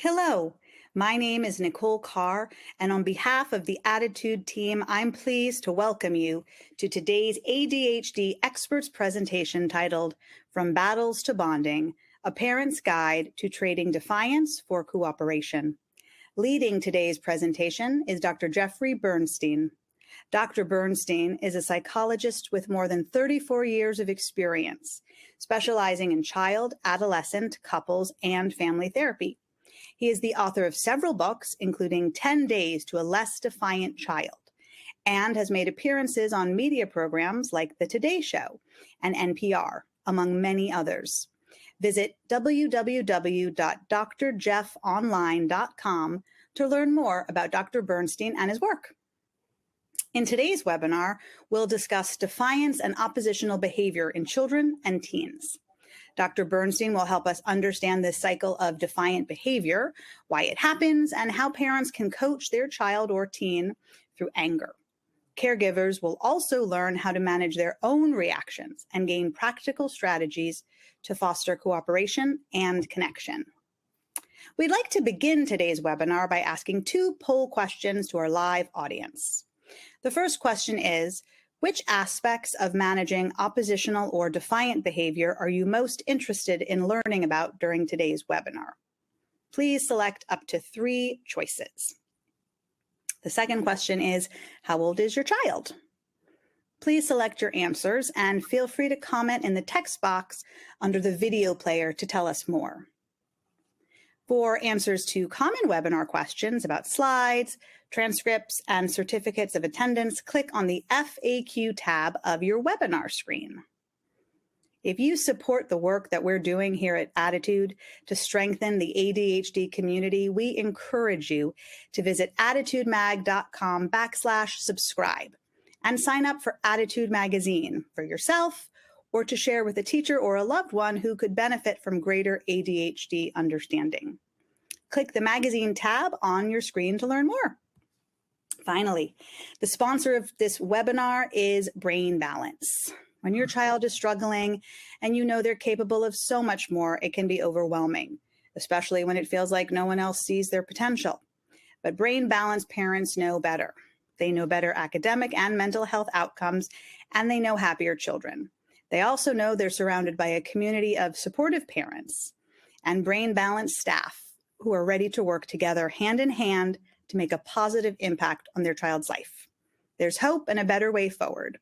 Hello, my name is Nicole Carr, and on behalf of the ADDitude team, I'm pleased to welcome you to today's ADHD Experts presentation titled From Battles to Bonding, A Parent's Guide to Trading Defiance for Cooperation. Leading today's presentation is Dr. Jeffrey Bernstein. Dr. Bernstein is a psychologist with more than 34 years of experience, specializing in child, adolescent, couples, and family therapy. He is the author of several books, including 10 Days to a Less Defiant Child, and has made appearances on media programs like The Today Show and NPR, among many others. Visit www.drjeffonline.com to learn more about Dr. Bernstein and his work. In today's webinar, we'll discuss defiance and oppositional behavior in children and teens. Dr. Bernstein will help us understand this cycle of defiant behavior, why it happens, and how parents can coach their child or teen through anger. Caregivers will also learn how to manage their own reactions and gain practical strategies to foster cooperation and connection. We'd like to begin today's webinar by asking two poll questions to our live audience. The first question is, which aspects of managing oppositional or defiant behavior are you most interested in learning about during today's webinar? Please select up to 3 choices. The second question is, how old is your child? Please select your answers and feel free to comment in the text box under the video player to tell us more. For answers to common webinar questions about slides, transcripts, and certificates of attendance, click on the FAQ tab of your webinar screen. If you support the work that we're doing here at ADDitude to strengthen the ADHD community, we encourage you to visit ADDitudemag.com/subscribe and sign up for ADDitude magazine for yourself or to share with a teacher or a loved one who could benefit from greater ADHD understanding. Click the magazine tab on your screen to learn more. Finally, the sponsor of this webinar is Brain Balance. When your child is struggling and you know they're capable of so much more, it can be overwhelming, especially when it feels like no one else sees their potential. But Brain Balance parents know better. They know better academic and mental health outcomes, and they know happier children. They also know they're surrounded by a community of supportive parents and Brain Balance staff who are ready to work together hand in hand to make a positive impact on their child's life. There's hope and a better way forward.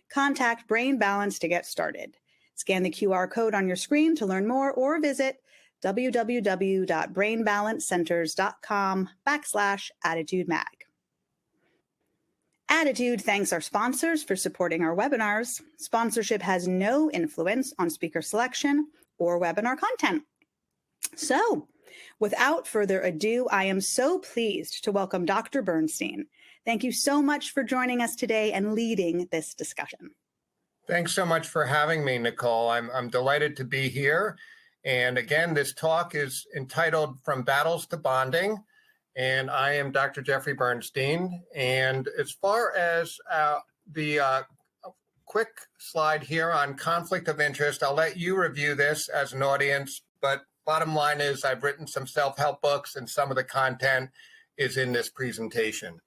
Contact Brain Balance to get started. Scan the QR code on your screen to learn more or visit www.brainbalancecenters.com/ADDitude mag. ADDitude thanks our sponsors for supporting our webinars. Sponsorship has no influence on speaker selection or webinar content. So, without further ado, I am so pleased to welcome Dr. Bernstein. Thank you so much for joining us today and leading this discussion. Thanks so much for having me, Nicole. I'm delighted to be here. And again, this talk is entitled From Battles to Bonding. And I am Dr. Jeffrey Bernstein. And as far as the quick slide here on conflict of interest, I'll let you review this as an audience. But bottom line is I've written some self-help books and some of the content is in this presentation.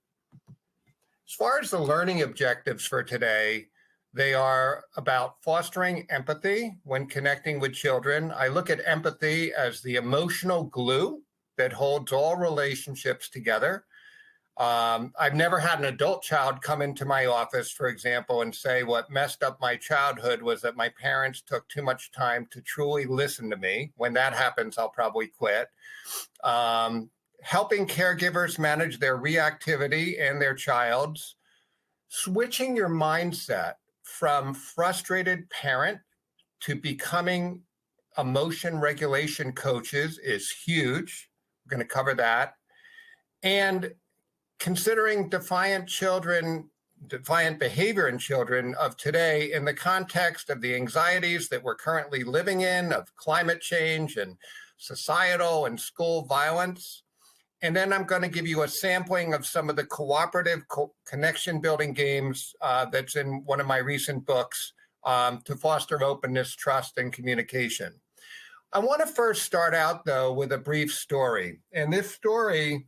As far as the learning objectives for today, they are about fostering empathy when connecting with children. I look at empathy as the emotional glue that holds all relationships together. I've never had an adult child come into my office, for example, and say what messed up my childhood was that my parents took too much time to truly listen to me. When that happens, I'll probably quit. Helping caregivers manage their reactivity and their child's. Switching your mindset from frustrated parent to becoming emotion regulation coaches is huge. We're going to cover that. And considering defiant behavior in children of today in the context of the anxieties that we're currently living in, of climate change and societal and school violence. And then I'm going to give you a sampling of some of the cooperative connection building games that's in one of my recent books to foster openness, trust, and communication. I want to first start out, though, with a brief story. And this story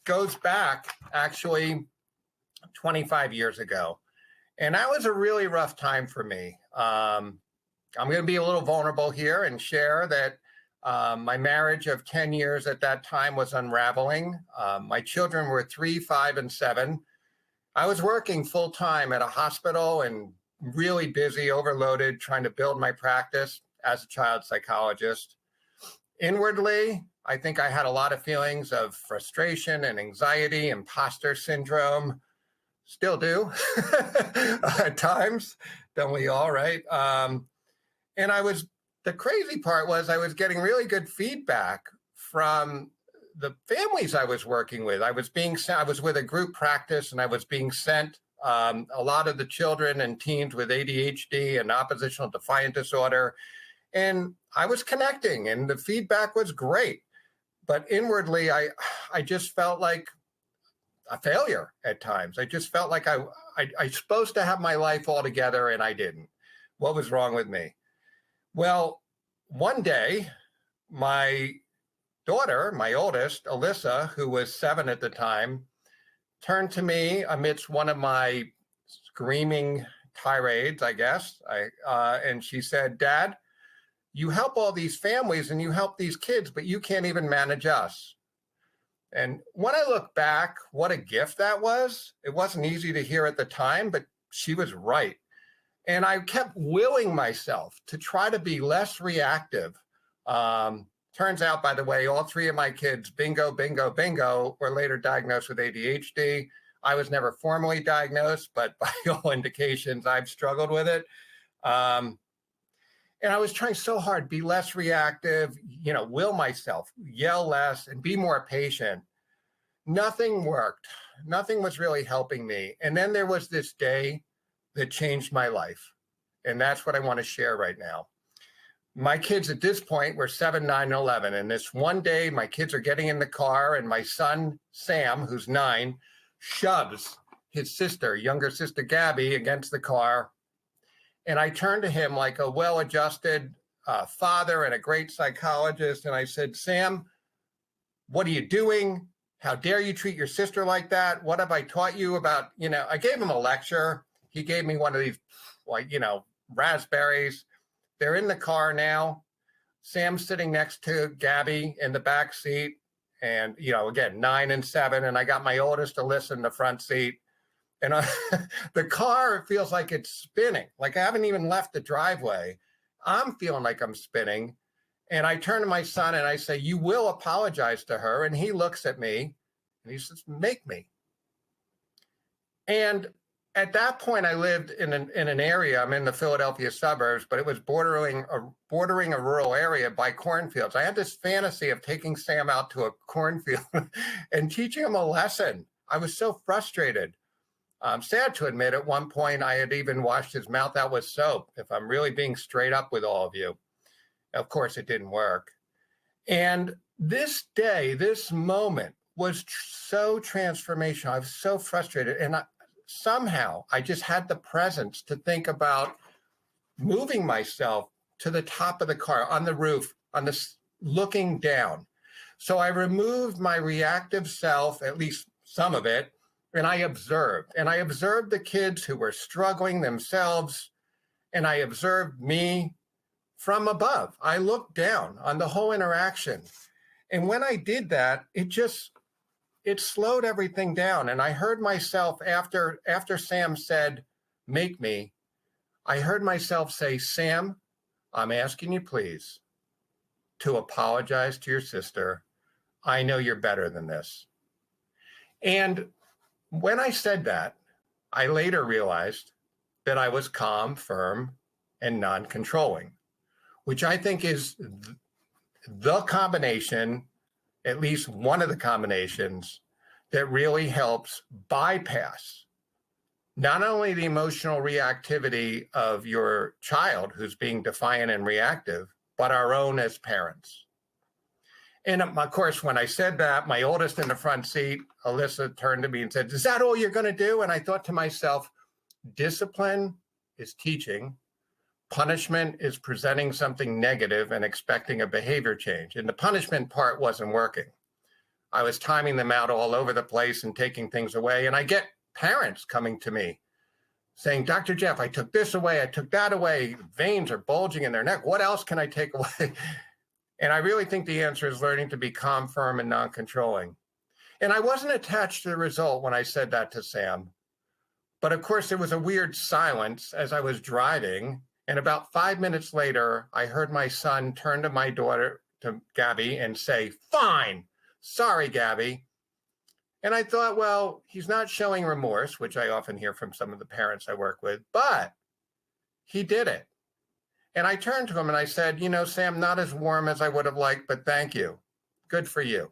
goes back actually 25 years ago. And that was a really rough time for me. I'm going to be a little vulnerable here and share that my marriage of 10 years at that time was unraveling. My children were 3, 5, and 7. I was working full time at a hospital and really busy, overloaded, trying to build my practice as a child psychologist. Inwardly, I think I had a lot of feelings of frustration and anxiety, imposter syndrome. Still do at times, don't we all, right? And the crazy part was I was getting really good feedback from the families I was working with. I was with a group practice, and I was being sent a lot of the children and teens with ADHD and oppositional defiant disorder. And I was connecting, and the feedback was great. But inwardly, I just felt like a failure at times. I just felt like I supposed to have my life all together, and I didn't. What was wrong with me? Well, one day, my daughter, my oldest, Alyssa, who was 7 at the time, turned to me amidst one of my screaming tirades, I guess, and she said, "Dad, you help all these families and you help these kids, but you can't even manage us." And when I look back, what a gift that was. It wasn't easy to hear at the time, but she was right. And I kept willing myself to try to be less reactive. Turns out, by the way, all 3 of my kids, bingo, bingo, bingo, were later diagnosed with ADHD. I was never formally diagnosed, but by all indications, I've struggled with it. And I was trying so hard, be less reactive, will myself, yell less, and be more patient. Nothing worked. Nothing was really helping me. And then there was this day that changed my life. And that's what I want to share right now. My kids at this point were 7, 9, and 11. And this one day, my kids are getting in the car, and my son, Sam, who's 9, shoves his sister, younger sister, Gabby, against the car. And I turned to him like a well-adjusted father and a great psychologist. And I said, "Sam, what are you doing? How dare you treat your sister like that? What have I taught you about?" I gave him a lecture. He gave me one of these, raspberries. They're in the car now. Sam's sitting next to Gabby in the back seat. And, again, 9 and 7. And I got my oldest, Alyssa, in the front seat. And the car feels like it's spinning. Like I haven't even left the driveway. I'm feeling like I'm spinning. And I turn to my son and I say, "You will apologize to her." And he looks at me and he says, "Make me." And at that point, I lived in an area. I'm in the Philadelphia suburbs, but it was bordering a rural area by cornfields. I had this fantasy of taking Sam out to a cornfield and teaching him a lesson. I was so frustrated. I'm sad to admit at one point I had even washed his mouth out with soap, if I'm really being straight up with all of you. Of course, it didn't work. And this day, this moment was so transformational. I was so frustrated. And somehow I just had the presence to think about moving myself to the top of the car, on the roof, looking down. So I removed my reactive self, at least some of it, and I observed. And I observed the kids who were struggling themselves, and I observed me from above. I looked down on the whole interaction. And when I did that, it slowed everything down. And I heard myself after Sam said, "Make me," I heard myself say, "Sam, I'm asking you please to apologize to your sister. I know you're better than this." And when I said that, I later realized that I was calm, firm, and non-controlling, which I think is the combination, at least one of the combinations, that really helps bypass not only the emotional reactivity of your child who's being defiant and reactive, but our own as parents. And of course, when I said that, my oldest in the front seat, Alyssa, turned to me and said, "Is that all you're going to do?" And I thought to myself, discipline is teaching, Punishment is presenting something negative and expecting a behavior change. And the punishment part wasn't working. I was timing them out all over the place and taking things away. And I get parents coming to me saying, Dr. Jeff, I took this away, I took that away, veins are bulging in their neck. What else can I take away? And I really think the answer is learning to be calm, firm, and non-controlling. And I wasn't attached to the result when I said that to Sam. But of course, there was a weird silence as I was driving. And about 5 minutes later, I heard my son turn to my daughter, to Gabby, and say, fine, sorry, Gabby. And I thought, well, he's not showing remorse, which I often hear from some of the parents I work with, but he did it. And I turned to him and I said, you know, Sam, not as warm as I would have liked, but thank you. Good for you.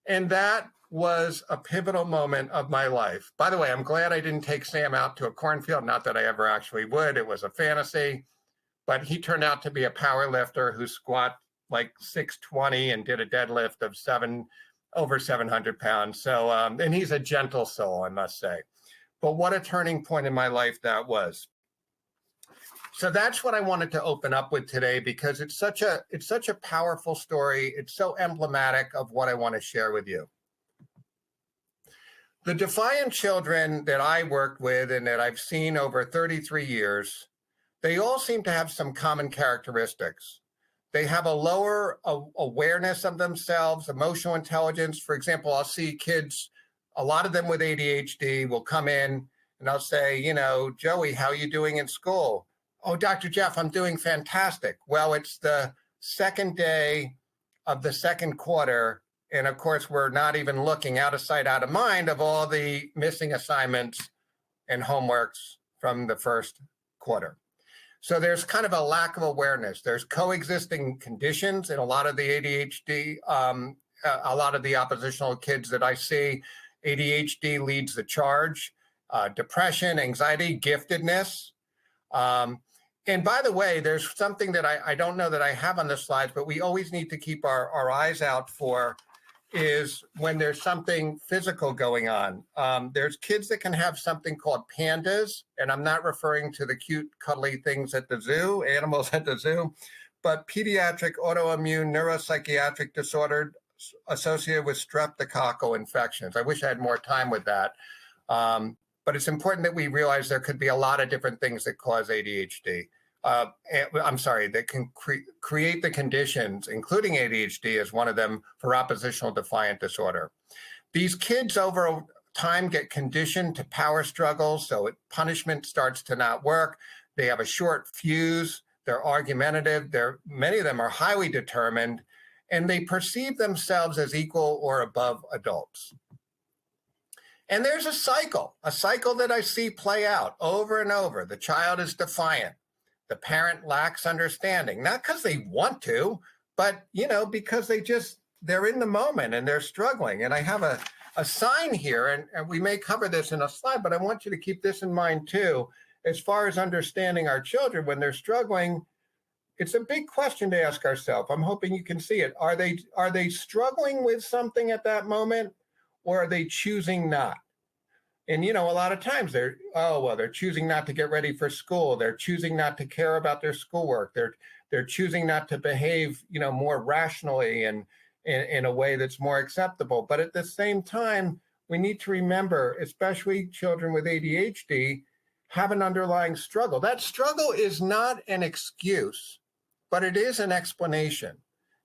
And that was a pivotal moment of my life. By the way, I'm glad I didn't take Sam out to a cornfield. Not that I ever actually would. It was a fantasy. But he turned out to be a power lifter who squat like 620 and did a deadlift of over 700 pounds. So, and he's a gentle soul, I must say. But what a turning point in my life that was. So that's what I wanted to open up with today, because it's such a powerful story. It's so emblematic of what I want to share with you. The Defiant children that I worked with and that I've seen over 33 years, they all seem to have some common characteristics. They have a lower awareness of themselves, emotional intelligence. For example, I'll see kids, a lot of them with ADHD will come in and I'll say, you know, Joey, how are you doing in school? Oh, Dr. Jeff, I'm doing fantastic. Well, it's the second day of the second quarter. And of course, we're not even looking out of sight, out of mind of all the missing assignments and homeworks from the first quarter. So there's kind of a lack of awareness. There's coexisting conditions in a lot of the ADHD, a lot of the oppositional kids that I see. ADHD leads the charge, depression, anxiety, giftedness. And by the way, there's something that I don't know that I have on the slides, but we always need to keep our eyes out for is when there's something physical going on. There's kids that can have something called pandas, and I'm not referring to the cute, cuddly things at the zoo, animals at the zoo, but pediatric autoimmune neuropsychiatric disorder associated with streptococcal infections. I wish I had more time with that. But it's important that we realize there could be a lot of different things that cause ADHD. That can create the conditions, including ADHD as one of them, for oppositional defiant disorder. These kids over time get conditioned to power struggles, so punishment starts to not work. They have a short fuse, they're argumentative, many of them are highly determined, and they perceive themselves as equal or above adults. And there's a cycle that I see play out over and over. The child is defiant. The parent lacks understanding, not because they want to, but, you know, because they're in the moment and they're struggling. And I have a sign here, and we may cover this in a slide, but I want you to keep this in mind too. As far as understanding our children when they're struggling, it's a big question to ask ourselves. I'm hoping you can see it. Are they struggling with something at that moment, or are they choosing not? And, you know, a lot of times they're choosing not to get ready for school. They're choosing not to care about their schoolwork. They're choosing not to behave, you know, more rationally and in a way that's more acceptable. But at the same time, we need to remember, especially children with ADHD, have an underlying struggle. That struggle is not an excuse, but it is an explanation.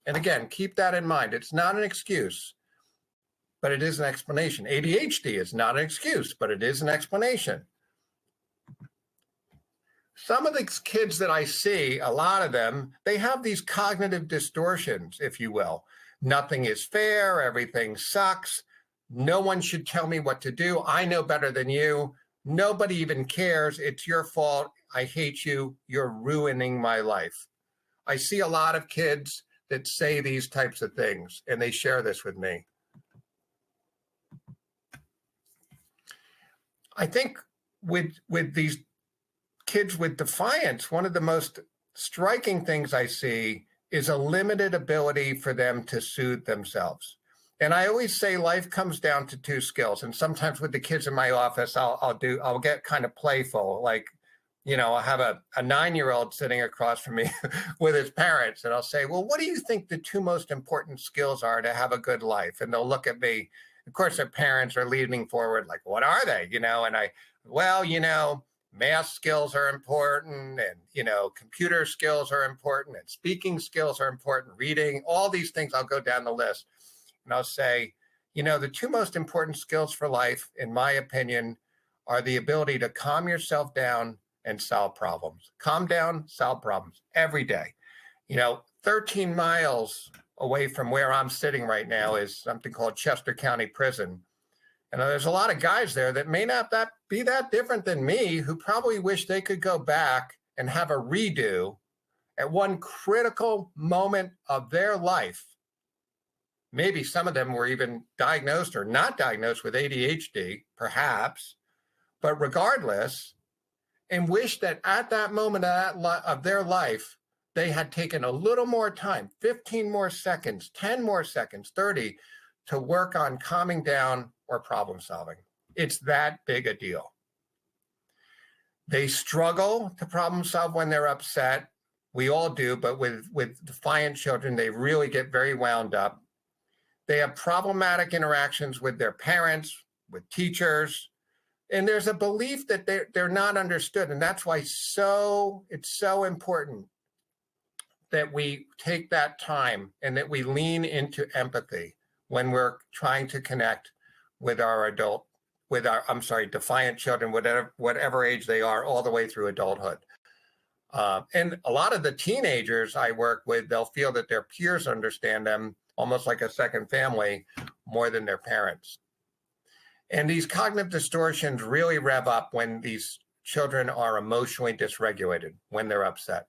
And again, keep that in mind. It's not an excuse, but it is an explanation. ADHD is not an excuse, but it is an explanation. Some of the kids that I see, a lot of them, they have these cognitive distortions, if you will. Nothing is fair, everything sucks. No one should tell me what to do. I know better than you. Nobody even cares. It's your fault. I hate you. You're ruining my life. I see a lot of kids that say these types of things, and they share this with me. I think with these kids with defiance, one of the most striking things I see is a limited ability for them to soothe themselves. And I always say life comes down to two skills. And sometimes with the kids in my office, I'll get kind of playful, like, I'll have a 9-year-old sitting across from me with his parents, and I'll say, well, what do you think the two most important skills are to have a good life? And they'll look at me. Of course, their parents are leaning forward like, what are they? And well, math skills are important, and, computer skills are important, and speaking skills are important, reading, all these things. I'll go down the list and I'll say, the two most important skills for life, in my opinion, are the ability to calm yourself down and solve problems. Calm down, solve problems every day. 13 miles away from where I'm sitting right now is something called Chester County Prison. And there's a lot of guys there that may not be that different than me, who probably wish they could go back and have a redo at one critical moment of their life. Maybe some of them were even diagnosed or not diagnosed with ADHD, perhaps, but regardless, and wish that at that moment of their life, they had taken a little more time, 15 more seconds, 10 more seconds, 30, to work on calming down or problem solving. It's that big a deal. They struggle to problem solve when they're upset. We all do, but with defiant children, they really get very wound up. They have problematic interactions with their parents, with teachers, and there's a belief that they're not understood. And that's why it's so important that we take that time and that we lean into empathy when we're trying to connect with our defiant children, whatever age they are, all the way through adulthood. And a lot of the teenagers I work with, they'll feel that their peers understand them almost like a second family more than their parents. And these cognitive distortions really rev up when these children are emotionally dysregulated, when they're upset.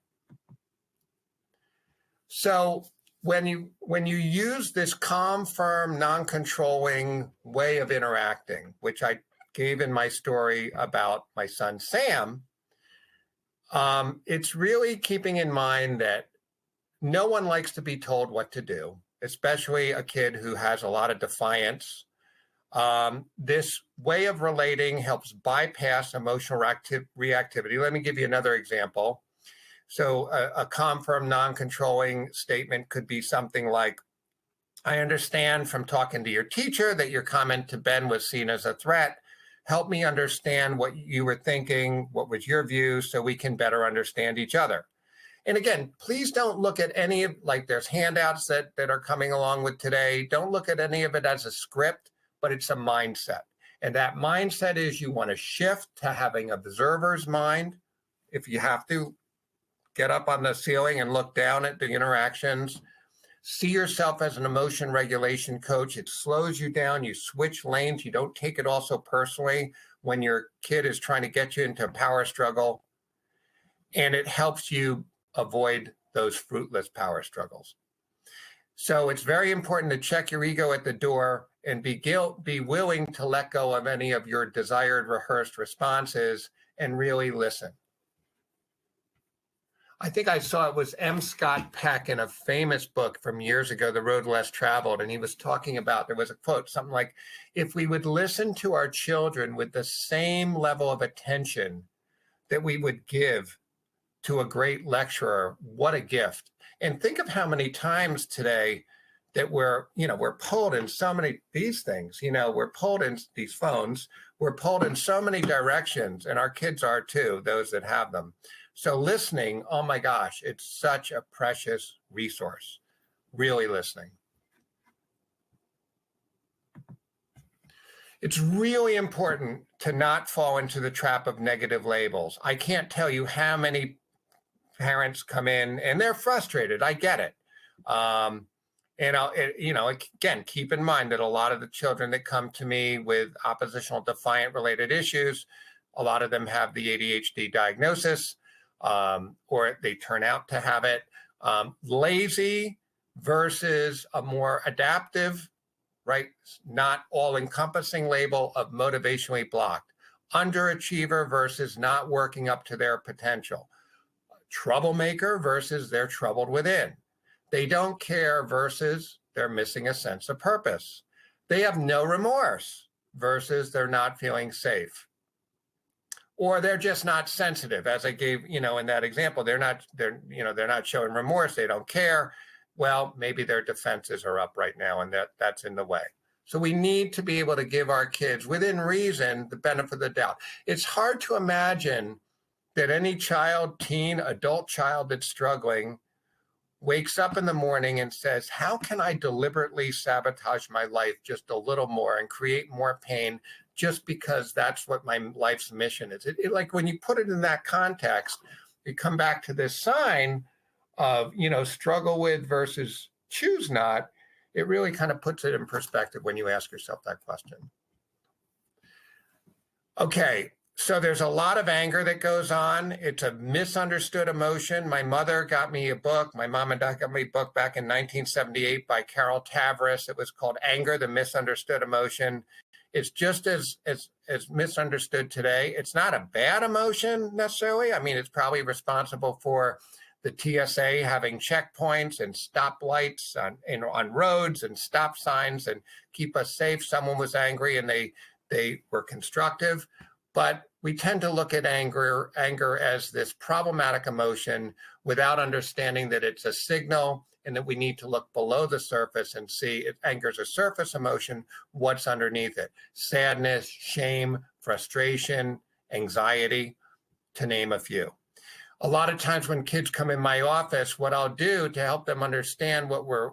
So when you use this calm, firm, non-controlling way of interacting, which I gave in my story about my son, Sam, it's really keeping in mind that no one likes to be told what to do, especially a kid who has a lot of defiance. This way of relating helps bypass emotional reactivity. Let me give you another example. So a calm, firm, non-controlling statement could be something like, I understand from talking to your teacher that your comment to Ben was seen as a threat. Help me understand what you were thinking, what was your view, so we can better understand each other. And again, please don't look at any of, like there's handouts that are coming along with today. Don't look at any of it as a script, but it's a mindset. And that mindset is you want to shift to having observer's mind. If you have to, get up on the ceiling and look down at the interactions. See yourself as an emotion regulation coach. It slows you down. You switch lanes. You don't take it all so personally when your kid is trying to get you into a power struggle. And it helps you avoid those fruitless power struggles. So it's very important to check your ego at the door and be willing to let go of any of your desired rehearsed responses and really listen. I think I saw it was M. Scott Peck in a famous book from years ago, The Road Less Traveled, and he was talking about, there was a quote, something like, if we would listen to our children with the same level of attention that we would give to a great lecturer, what a gift. And think of how many times today that we're pulled in so many, these things, we're pulled in these phones, we're pulled in so many directions, and our kids are too, those that have them. So listening, oh my gosh, it's such a precious resource, really listening. It's really important to not fall into the trap of negative labels. I can't tell you how many parents come in and they're frustrated. I get it. Again, keep in mind that a lot of the children that come to me with oppositional defiant related issues, a lot of them have the ADHD diagnosis. Or they turn out to have it. Lazy versus a more adaptive, right? Not all-encompassing label of motivationally blocked. Underachiever versus not working up to their potential. Troublemaker versus they're troubled within. They don't care versus they're missing a sense of purpose. They have no remorse versus they're not feeling safe. or they're just not sensitive. As I gave, in that example, they're not showing remorse. They don't care. Well, maybe their defenses are up right now, and that's in the way. So we need to be able to give our kids, within reason, the benefit of the doubt. It's hard to imagine that any child, teen, adult child that's struggling wakes up in the morning and says, how can I deliberately sabotage my life just a little more and create more pain just because that's what my life's mission is? Like when you put it in that context, you come back to this sign of, struggle with versus choose not. It really kind of puts it in perspective when you ask yourself that question. Okay. So there's a lot of anger that goes on. It's a misunderstood emotion. My mother got me a book. My mom and dad got me a book back in 1978 by Carol Tavris. It was called Anger, the Misunderstood Emotion. It's just as misunderstood today. It's not a bad emotion necessarily. I mean, it's probably responsible for the TSA having checkpoints and stoplights on roads and stop signs and keep us safe. Someone was angry and they were constructive. But we tend to look at anger as this problematic emotion without understanding that it's a signal and that we need to look below the surface and see if anger is a surface emotion, what's underneath it. Sadness, shame, frustration, anxiety, to name a few. A lot of times when kids come in my office, what I'll do to help them understand what we're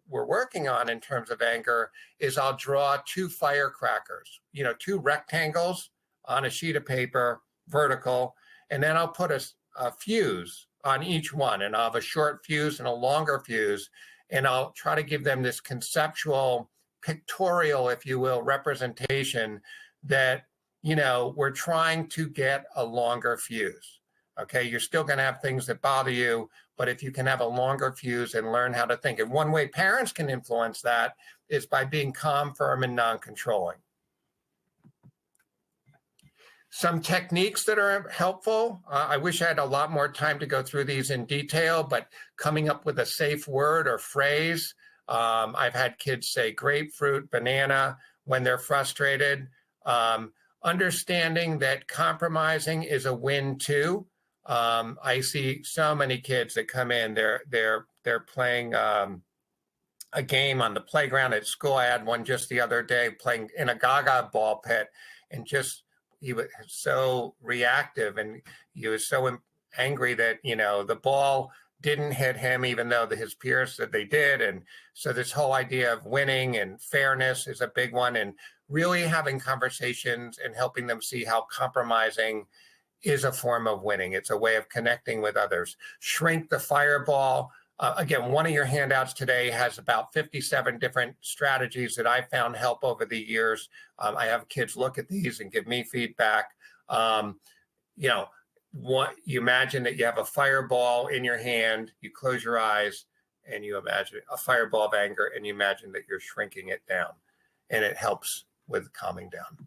working on in terms of anger is I'll draw two firecrackers, two rectangles on a sheet of paper, vertical, and then I'll put a fuse on each one, and I'll have a short fuse and a longer fuse, and I'll try to give them this conceptual, pictorial, if you will, representation that, we're trying to get a longer fuse. Okay, you're still going to have things that bother you, but if you can have a longer fuse and learn how to think, and one way parents can influence that is by being calm, firm, and non-controlling. Some techniques that are helpful. I wish I had a lot more time to go through these in detail, but coming up with a safe word or phrase. I've had kids say grapefruit, banana when they're frustrated. Understanding that compromising is a win too. I see so many kids that come in, they're playing a game on the playground at school. I had one just the other day playing in a gaga ball pit, and he was so reactive, and he was so angry that, the ball didn't hit him, even though his peers said they did. And so this whole idea of winning and fairness is a big one, and really having conversations and helping them see how compromising is a form of winning. It's a way of connecting with others. Shrink the fireball. Again, one of your handouts today has about 57 different strategies that I found help over the years. I have kids look at these and give me feedback. You imagine that you have a fireball in your hand, you close your eyes, and you imagine a fireball of anger, and you imagine that you're shrinking it down, and it helps with calming down.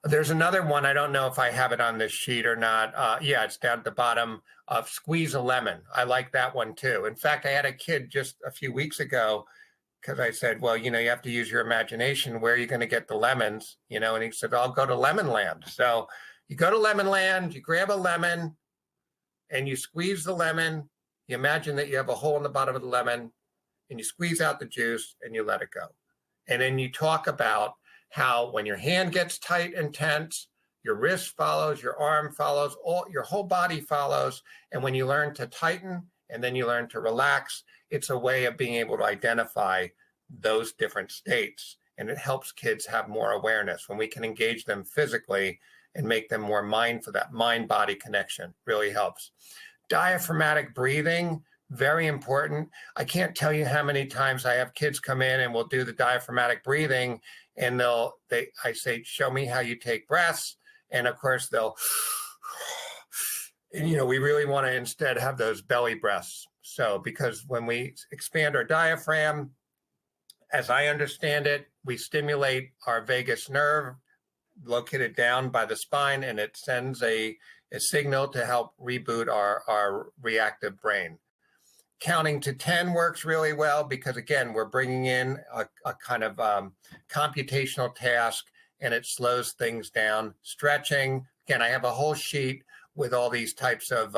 There's another one. I don't know if I have it on this sheet or not. Yeah, it's down at the bottom of squeeze a lemon. I like that one too. In fact, I had a kid just a few weeks ago because I said, well, you have to use your imagination. Where are you going to get the lemons? And he said, I'll go to Lemon Land. So you go to Lemon Land, you grab a lemon and you squeeze the lemon. You imagine that you have a hole in the bottom of the lemon and you squeeze out the juice and you let it go. And then you talk about how when your hand gets tight and tense, your wrist follows, your arm follows, your whole body follows. And when you learn to tighten and then you learn to relax, it's a way of being able to identify those different states. And it helps kids have more awareness. When we can engage them physically and make them more mindful, that mind-body connection really helps. Diaphragmatic breathing, very important. I can't tell you how many times I have kids come in and we'll do the diaphragmatic breathing, and I say, show me how you take breaths. And of course they'll, and we really want to instead have those belly breaths. So, because when we expand our diaphragm, as I understand it, we stimulate our vagus nerve located down by the spine, and it sends a signal to help reboot our reactive brain. Counting to 10 works really well because, again, we're bringing in a kind of computational task, and it slows things down. Stretching, again, I have a whole sheet with all these types of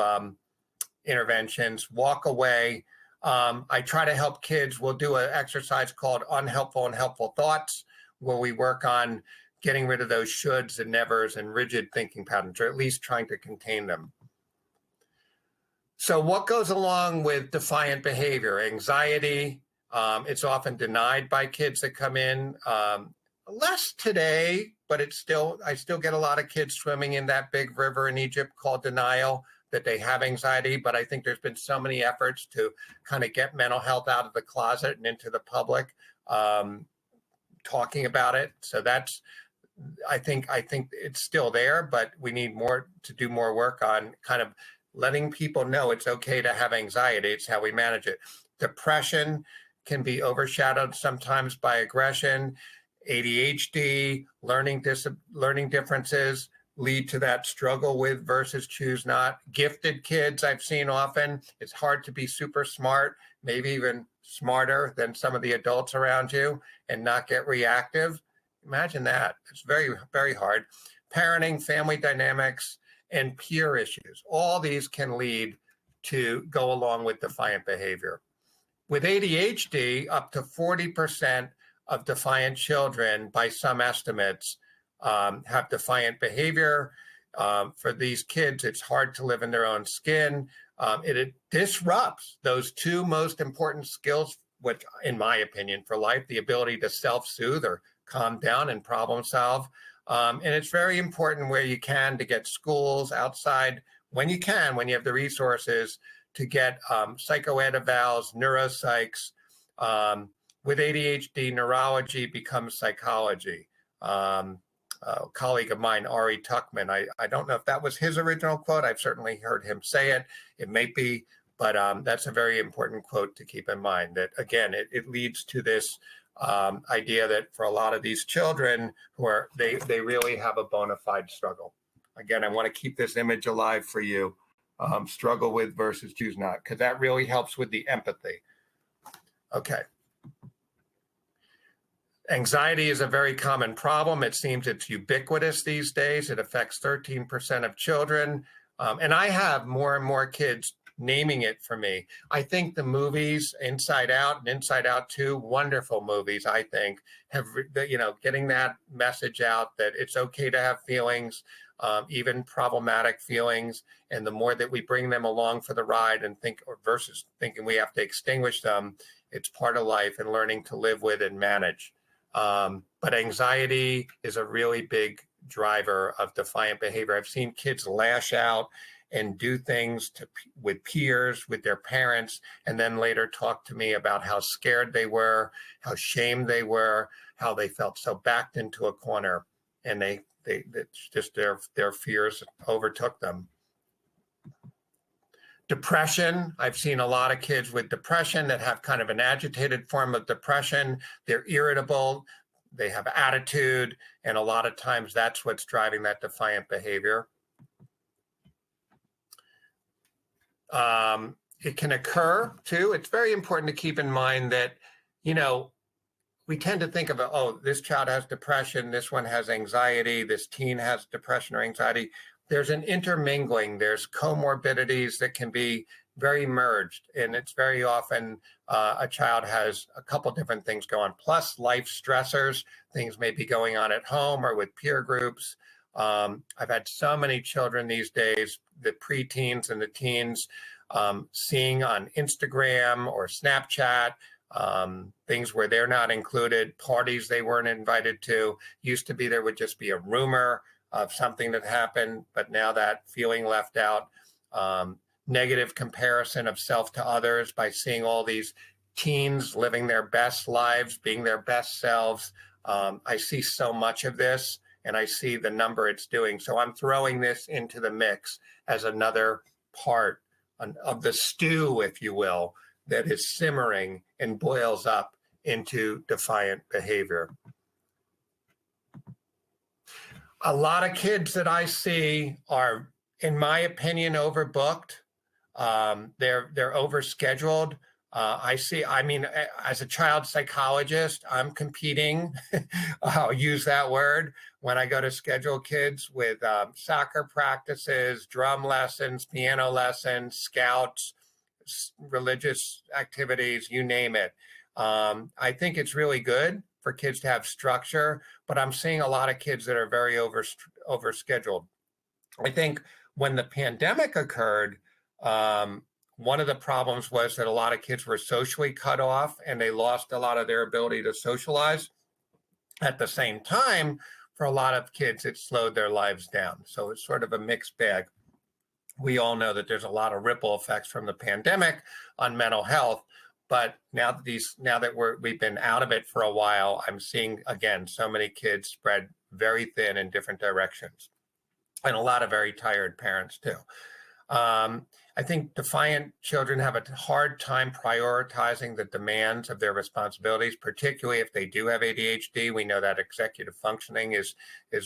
interventions. Walk away. I try to help kids. We'll do an exercise called unhelpful and helpful thoughts, where we work on getting rid of those shoulds and nevers and rigid thinking patterns, or at least trying to contain them. So what goes along with defiant behavior? Anxiety. It's often denied by kids that come in. Less today, but I still get a lot of kids swimming in that big river in Egypt called denial, that they have anxiety. But I think there's been so many efforts to kind of get mental health out of the closet and into the public, talking about it. So I think it's still there, but we need to do more work on kind of letting people know it's okay to have anxiety. It's how we manage it. Depression can be overshadowed sometimes by aggression. ADHD, learning differences lead to that struggle with versus choose not. Gifted kids I've seen often, it's hard to be super smart, maybe even smarter than some of the adults around you, and not get reactive. Imagine that. It's very, very hard. Parenting, family dynamics, and peer issues. All these can lead to go along with defiant behavior. With ADHD, up to 40% of defiant children, by some estimates, have defiant behavior. For these kids, it's hard to live in their own skin. It disrupts those two most important skills, which, in my opinion, for life, the ability to self-soothe or calm down and problem solve. And it's very important where you can to get schools outside, when you have the resources, to get psychoed evals, neuropsychs. With ADHD, neurology becomes psychology. A colleague of mine, Ari Tuckman, I don't know if that was his original quote. I've certainly heard him say it. It may be, but that's a very important quote to keep in mind, that, again, it leads to this idea that for a lot of these children they really have a bona fide struggle. Again, I want to keep this image alive for you. Struggle with versus choose not, because that really helps with the empathy. Okay. Anxiety is a very common problem. It seems it's ubiquitous these days. It affects 13% of children. And I have more and more kids naming it for me. I think the movies Inside Out and Inside Out 2, wonderful movies, I think, have, getting that message out that it's okay to have feelings, even problematic feelings. And the more that we bring them along for the ride and versus thinking we have to extinguish them, it's part of life and learning to live with and manage. But anxiety is a really big driver of defiant behavior. I've seen kids lash out and do things with peers, with their parents, and then later talk to me about how scared they were, how shamed they were, how they felt so backed into a corner, and it's just their fears overtook them. Depression. I've seen a lot of kids with depression that have kind of an agitated form of depression. They're irritable, they have attitude, and a lot of times that's what's driving that defiant behavior. It can occur too. It's very important to keep in mind that, we tend to think of, oh, this child has depression, this one has anxiety, this teen has depression or anxiety. There's an intermingling. There's comorbidities that can be very merged. And it's very often a child has a couple different things going, plus life stressors. Things may be going on at home or with peer groups. I've had so many children these days, the preteens and the teens, seeing on Instagram or Snapchat, things where they're not included, parties they weren't invited to. Used to be there would just be a rumor of something that happened, but now that feeling left out, negative comparison of self to others by seeing all these teens living their best lives, being their best selves. I see so much of this, and I see the number it's doing. So I'm throwing this into the mix as another part of the stew, if you will, that is simmering and boils up into defiant behavior. A lot of kids that I see are, in my opinion, overbooked. They're overscheduled. As a child psychologist, I'm competing, I'll use that word, when I go to schedule kids with soccer practices, drum lessons, piano lessons, scouts, religious activities, you name it. I think it's really good for kids to have structure, but I'm seeing a lot of kids that are very overscheduled. I think when the pandemic occurred, one of the problems was that a lot of kids were socially cut off and they lost a lot of their ability to socialize. At the same time, for a lot of kids, it slowed their lives down. So it's sort of a mixed bag. We all know that there's a lot of ripple effects from the pandemic on mental health. But now that we've been out of it for a while, I'm seeing, again, so many kids spread very thin in different directions, and a lot of very tired parents too. I think defiant children have a hard time prioritizing the demands of their responsibilities, particularly if they do have ADHD. We know that executive functioning is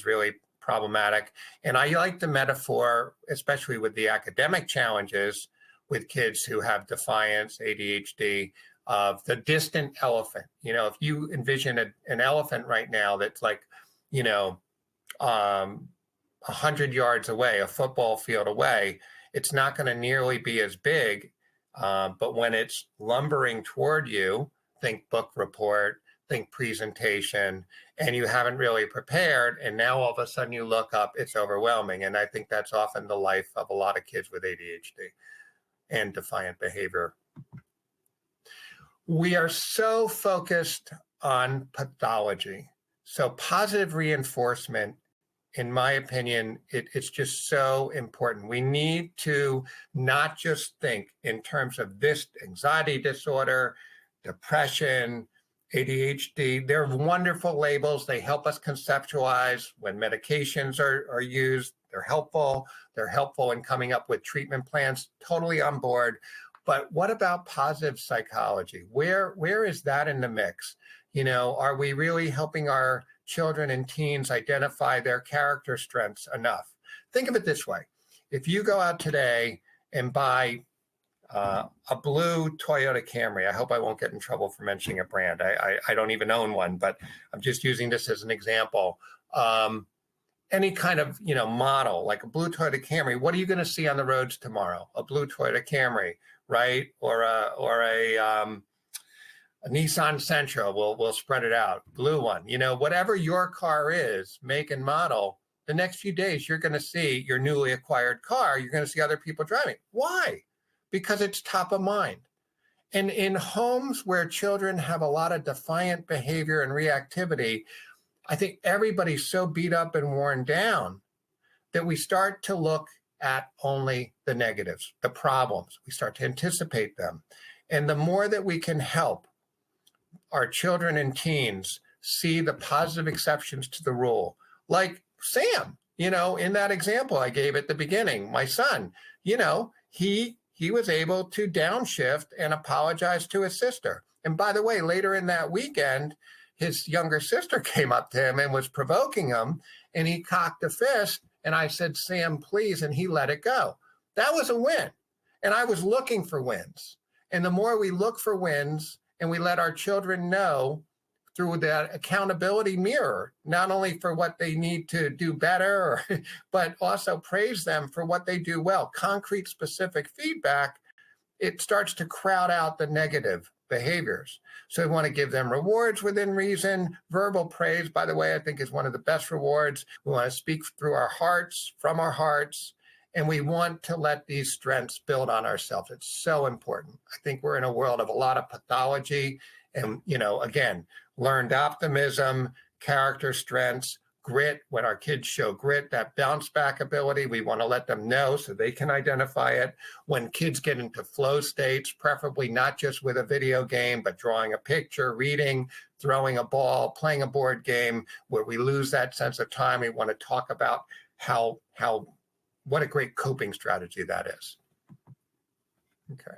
really problematic. And I like the metaphor, especially with the academic challenges with kids who have defiance, ADHD, of the distant elephant. You know, if you envision an elephant right now that's like, 100 yards away, a football field away, it's not going to nearly be as big. But when it's lumbering toward you, think book report, think presentation, and you haven't really prepared, and now all of a sudden you look up, it's overwhelming. And I think that's often the life of a lot of kids with ADHD and defiant behavior. We are so focused on pathology. So positive reinforcement, in my opinion, it's just so important. We need to not just think in terms of this anxiety disorder, depression, ADHD. They're wonderful labels. They help us conceptualize when medications are used. They're helpful. They're helpful in coming up with treatment plans. Totally on board. But what about positive psychology? Where is that in the mix? Are we really helping our children and teens identify their character strengths enough? Think of it this way. If you go out today and buy a blue Toyota Camry, I hope I won't get in trouble for mentioning a brand. I don't even own one, but I'm just using this as an example. Any kind of model, like a blue Toyota Camry, what are you going to see on the roads tomorrow? A blue Toyota Camry, right? Or a Nissan Sentra, we'll spread it out, blue one. Whatever your car is, make and model, the next few days you're going to see your newly acquired car, you're going to see other people driving. Why? Because it's top of mind. And in homes where children have a lot of defiant behavior and reactivity, I think everybody's so beat up and worn down that we start to look at only the negatives, the problems. We start to anticipate them. And the more that we can help our children and teens see the positive exceptions to the rule, like Sam, in that example I gave at the beginning, my son, he was able to downshift and apologize to his sister. And by the way, later in that weekend, his younger sister came up to him and was provoking him, and he cocked a fist, and I said, Sam, please, and he let it go. That was a win. And I was looking for wins. And the more we look for wins and we let our children know through that accountability mirror, not only for what they need to do better, but also praise them for what they do well, concrete, specific feedback, it starts to crowd out the negative behaviors. So we want to give them rewards within reason. Verbal praise, by the way, I think is one of the best rewards. We want to speak through our hearts, from our hearts, and we want to let these strengths build on ourselves. It's so important. I think we're in a world of a lot of pathology and, again, learned optimism, character strengths, grit. When our kids show grit, that bounce back ability, we want to let them know so they can identify it. When kids get into flow states, preferably not just with a video game, but drawing a picture, reading, throwing a ball, playing a board game, where we lose that sense of time, we want to talk about what a great coping strategy that is. Okay.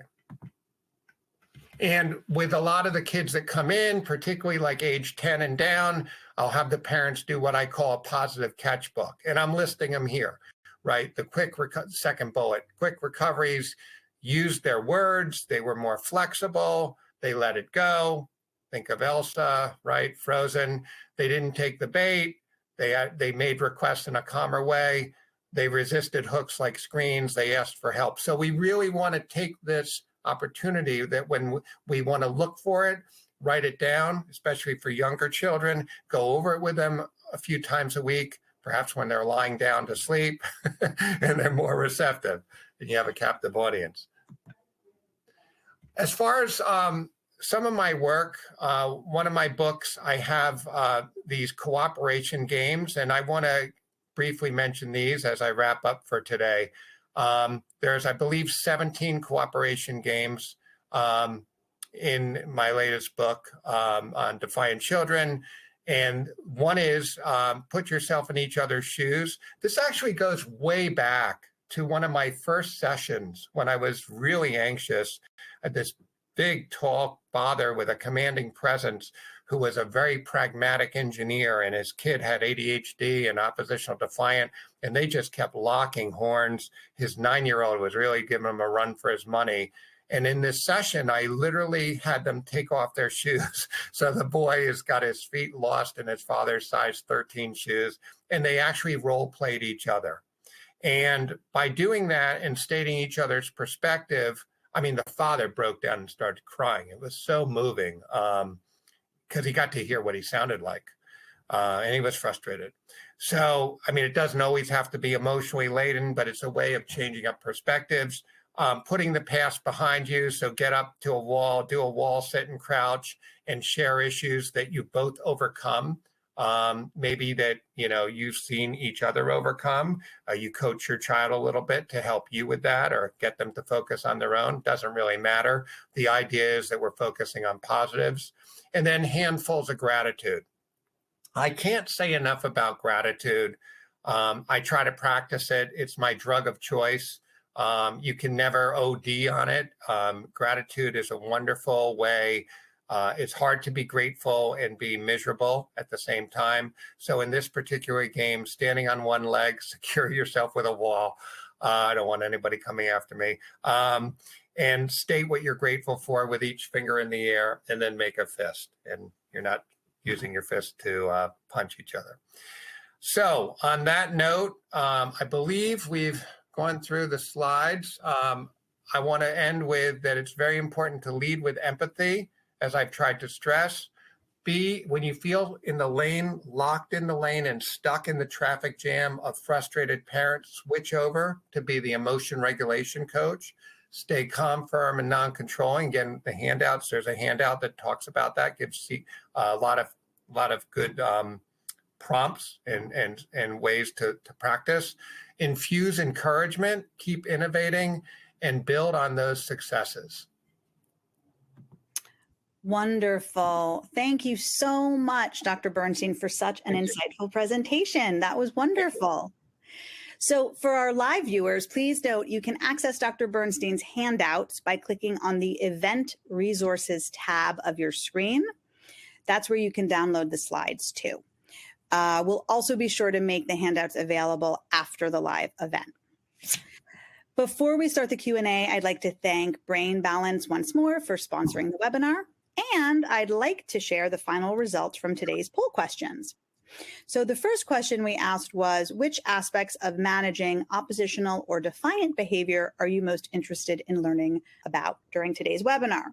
And with a lot of the kids that come in, particularly like age 10 and down, I'll have the parents do what I call a positive catch book. And I'm listing them here, right? The second bullet, quick recoveries, used their words. They were more flexible. They let it go. Think of Elsa, right? Frozen. They didn't take the bait. They made requests in a calmer way. They resisted hooks like screens. They asked for help. So we really want to take this opportunity that when we want to look for it, write it down, especially for younger children, go over it with them a few times a week, perhaps when they're lying down to sleep, and they're more receptive, and you have a captive audience. As far as some of my work, one of my books, I have these cooperation games, and I want to briefly mention these as I wrap up for today. There's, I believe, 17 cooperation games in my latest book on Defiant Children. And one is put yourself in each other's shoes. This actually goes way back to one of my first sessions when I was really anxious. This big, tall father with a commanding presence who was a very pragmatic engineer, and his kid had ADHD and oppositional defiant, and they just kept locking horns. His 9-year-old was really giving him a run for his money. And in this session, I literally had them take off their shoes. So the boy has got his feet lost in his father's size 13 shoes, and they actually role played each other. And by doing that and stating each other's perspective, I mean, the father broke down and started crying. It was so moving because he got to hear what he sounded like, and he was frustrated. So, I mean, it doesn't always have to be emotionally laden, but it's a way of changing up perspectives, putting the past behind you. So get up to a wall, do a wall sit and crouch, and share issues that you both overcome. Maybe that, you've seen each other overcome. You coach your child a little bit to help you with that or get them to focus on their own. Doesn't really matter. The idea is that we're focusing on positives. And then handfuls of gratitude. I can't say enough about gratitude. I try to practice it. It's my drug of choice. You can never OD on it. Gratitude is a wonderful way. It's hard to be grateful and be miserable at the same time. So in this particular game, standing on one leg, secure yourself with a wall. I don't want anybody coming after me. And state what you're grateful for with each finger in the air, and then make a fist. And you're not using your fist to punch each other. So on that note, I believe we've gone through the slides. I want to end with that it's very important to lead with empathy, as I've tried to stress. B, when you feel in the lane, locked in the lane and stuck in the traffic jam of frustrated parents, switch over to be the emotion regulation coach. Stay calm, firm, and non-controlling. Again, the handouts, there's a handout that talks about that, gives a lot of good prompts and ways to practice. Infuse encouragement, keep innovating, and build on those successes. Wonderful. Thank you so much, Dr. Bernstein, for such an insightful presentation. That was wonderful. So for our live viewers, please note you can access Dr. Bernstein's handouts by clicking on the Event Resources tab of your screen. That's where you can download the slides too. We'll also be sure to make the handouts available after the live event. Before we start the Q&A, I'd like to thank Brain Balance once more for sponsoring the webinar. And I'd like to share the final results from today's poll questions. So the first question we asked was, which aspects of managing oppositional or defiant behavior are you most interested in learning about during today's webinar?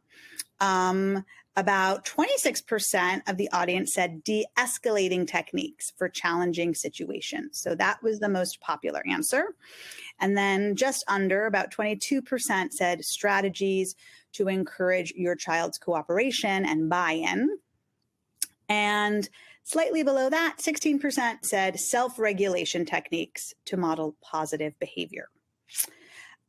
About 26% of the audience said de-escalating techniques for challenging situations. So that was the most popular answer. And then just under, about 22% said strategies to encourage your child's cooperation and buy-in. And slightly below that, 16% said self-regulation techniques to model positive behavior.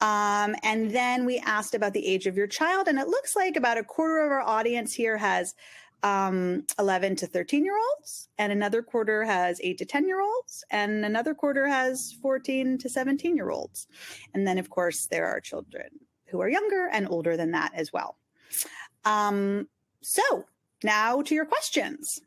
And then we asked about the age of your child, and it looks like about a quarter of our audience here has 11 to 13-year-olds, and another quarter has 8 to 10-year-olds, and another quarter has 14 to 17-year-olds. And then, of course, there are children who are younger and older than that as well. So now to your questions.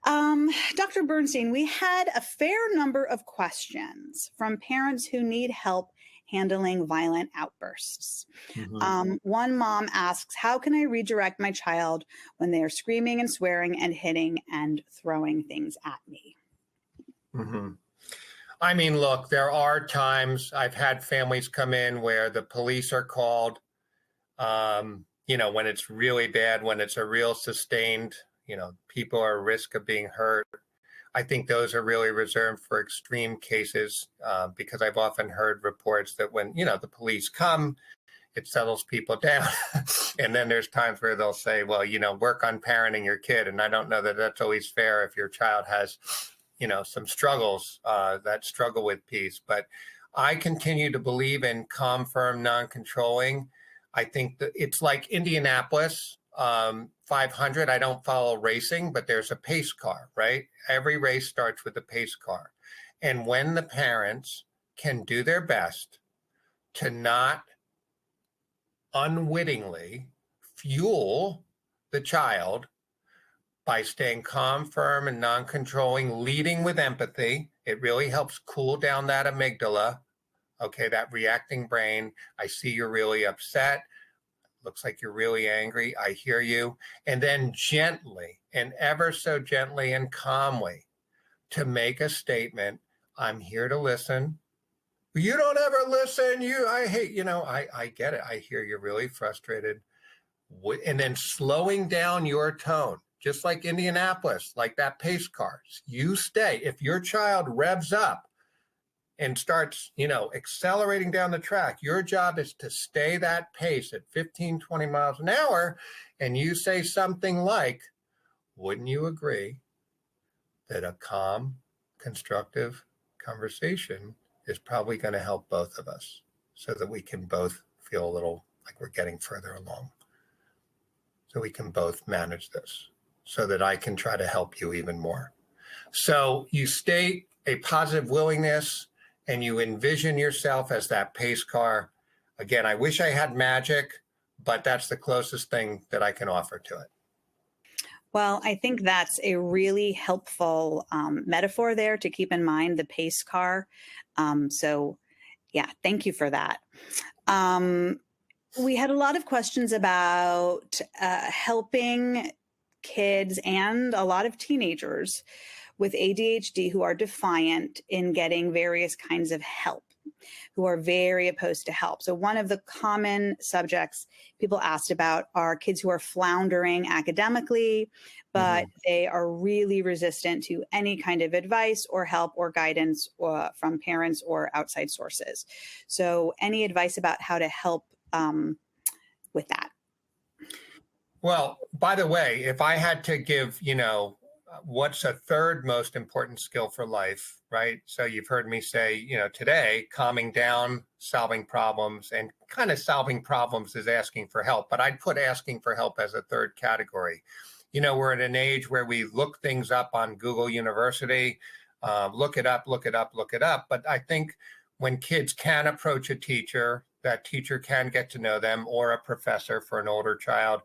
Dr. Bernstein, we had a fair number of questions from parents who need help handling violent outbursts. Mm-hmm. One mom asks, how can I redirect my child when they are screaming and swearing and hitting and throwing things at me? Mm-hmm. I mean, look, there are times I've had families come in where the police are called, when it's really bad, when it's a real sustained, people are at risk of being hurt. I think those are really reserved for extreme cases because I've often heard reports that when, the police come, it settles people down. And then there's times where they'll say, well, work on parenting your kid. And I don't know that that's always fair if your child has, some struggles that struggle with peace. But I continue to believe in calm, firm, non-controlling. I think that it's like Indianapolis 500. I don't follow racing, but there's a pace car, right? Every race starts with a pace car. And when the parents can do their best to not unwittingly fuel the child by staying calm, firm, and non-controlling, leading with empathy, it really helps cool down that amygdala, okay, that reacting brain. I see you're really upset. Looks like you're really angry. I hear you. And then gently and ever so gently and calmly to make a statement. I'm here to listen. You don't ever listen. I get it. I hear you're really frustrated. And then slowing down your tone, just like Indianapolis, like that pace car. You stay. If your child revs up and starts, accelerating down the track, your job is to stay that pace at 15, 20 miles an hour. And you say something like, wouldn't you agree that a calm, constructive conversation is probably going to help both of us so that we can both feel a little like we're getting further along, so we can both manage this, so that I can try to help you even more. So you state a positive willingness and you envision yourself as that pace car. Again, I wish I had magic, but that's the closest thing that I can offer to it. Well, I think that's a really helpful metaphor there to keep in mind, the pace car. Thank you for that. We had a lot of questions about helping kids and a lot of teenagers with ADHD who are defiant in getting various kinds of help, who are very opposed to help. So one of the common subjects people asked about are kids who are floundering academically, but they are really resistant to any kind of advice or help or guidance from parents or outside sources. So any advice about how to help with that? Well, by the way, if I had to give, what's a third most important skill for life, right? So you've heard me say, today, calming down, solving problems, and kind of solving problems is asking for help. But I'd put asking for help as a third category. We're at an age where we look things up on Google University, look it up. But I think when kids can approach a teacher, that teacher can get to know them, or a professor for an older child,